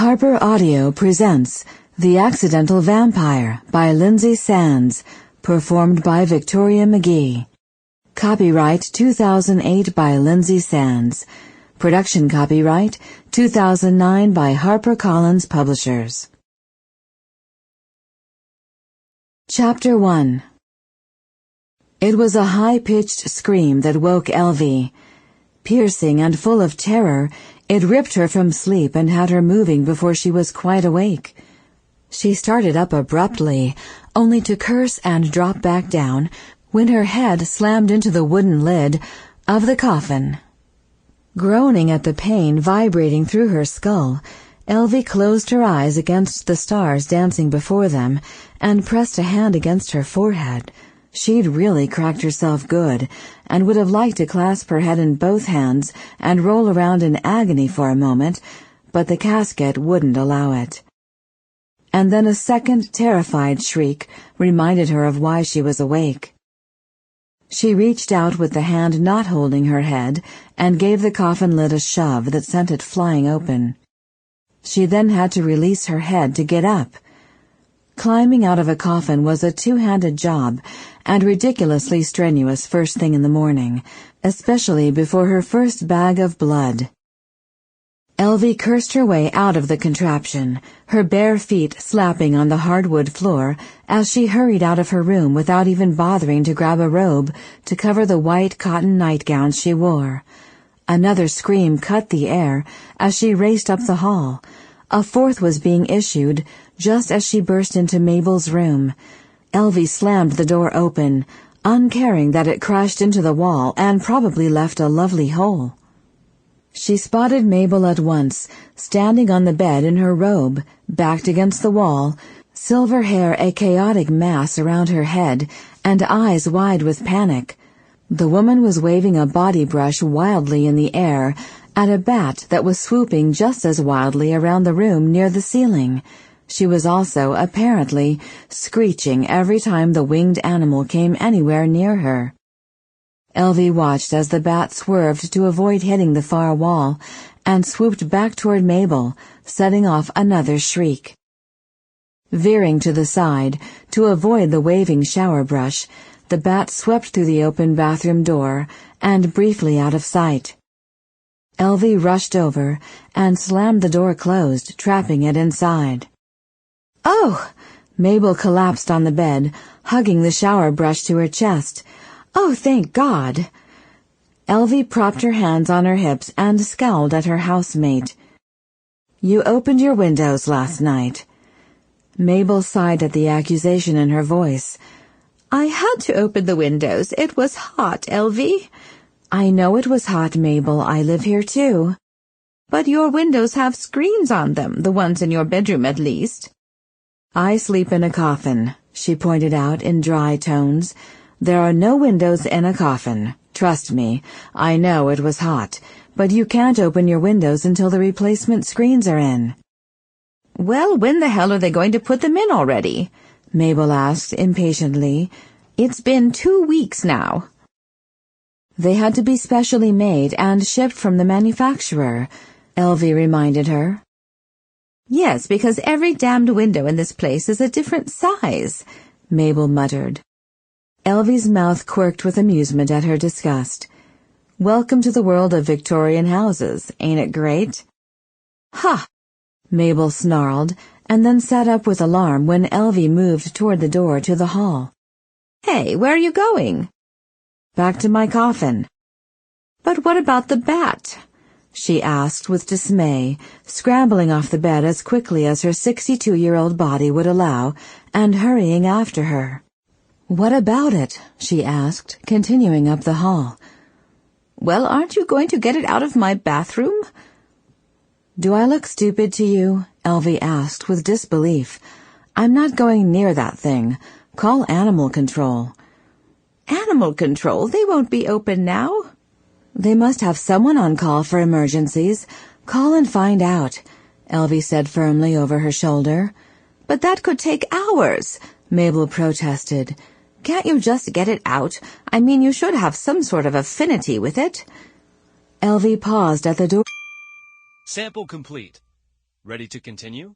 Harper Audio presents The Accidental Vampire by Lynsay Sands, performed by Victoria McGee. Copyright 2008 by Lynsay Sands. Production copyright 2009 by HarperCollins Publishers. Chapter 1. It was a high-pitched scream that woke Elvi. Piercing and full of terror, it ripped her from sleep and had her moving before she was quite awake. She started up abruptly, only to curse and drop back down when her head slammed into the wooden lid of the coffin. Groaning at the pain vibrating through her skull, Elvi closed her eyes against the stars dancing before them and pressed a hand against her forehead. She'd really cracked herself good, and would have liked to clasp her head in both hands and roll around in agony for a moment, but the casket wouldn't allow it. And then a second terrified shriek reminded her of why she was awake. She reached out with the hand not holding her head and gave the coffin lid a shove that sent it flying open. She then had to release her head to get up. Climbing out of a coffin was a two-handed job and ridiculously strenuous first thing in the morning, especially before her first bag of blood. Elvi cursed her way out of the contraption, her bare feet slapping on the hardwood floor as she hurried out of her room without even bothering to grab a robe to cover the white cotton nightgown she wore. Another scream cut the air as she raced up the hall. A fourth was being issued just as she burst into Mabel's room. Elvi slammed the door open, uncaring that it crashed into the wall and probably left a lovely hole. She spotted Mabel at once, standing on the bed in her robe, backed against the wall, silver hair a chaotic mass around her head, and eyes wide with panic. The woman was waving a body brush wildly in the air at a bat that was swooping just as wildly around the room near the ceiling. She was also, apparently, screeching every time the winged animal came anywhere near her. Elvi watched as the bat swerved to avoid hitting the far wall and swooped back toward Mabel, setting off another shriek. Veering to the side to avoid the waving shower brush, the bat swept through the open bathroom door and briefly out of sight. Elvi rushed over and slammed the door closed, trapping it inside. "Oh!" Mabel collapsed on the bed, hugging the shower brush to her chest. "Oh, thank God!" Elvi propped her hands on her hips and scowled at her housemate. "You opened your windows last night." Mabel sighed at the accusation in her voice. "I had to open the windows. It was hot, Elvi." "I know it was hot, Mabel. I live here too." "But your windows have screens on them, the ones in your bedroom at least." "I sleep in a coffin," she pointed out in dry tones. "There are no windows in a coffin. Trust me, I know it was hot, but you can't open your windows until the replacement screens are in." "Well, when the hell are they going to put them in already?" Mabel asked impatiently. "It's been 2 weeks now." "They had to be specially made and shipped from the manufacturer," Elvi reminded her. "Yes, because every damned window in this place is a different size," Mabel muttered. Elvi's mouth quirked with amusement at her disgust. "Welcome to the world of Victorian houses, ain't it great?" "Ha!" Mabel snarled, and then sat up with alarm when Elvi moved toward the door to the hall. "Hey, where are you going?" "Back to my coffin." "But what about the bat?" she asked with dismay, scrambling off the bed as quickly as her 62-year-old body would allow and hurrying after her. "What about it?" she asked, continuing up the hall. "Well, aren't you going to get it out of my bathroom?" "Do I look stupid to you?" Elvi asked with disbelief. "I'm not going near that thing. Call animal control." "Animal control? They won't be open now." "They must have someone on call for emergencies. Call and find out," Elvi said firmly over her shoulder. "But that could take hours," Mabel protested. "Can't you just get it out? I mean, you should have some sort of affinity with it." Elvi paused at the door. Sample complete. Ready to continue?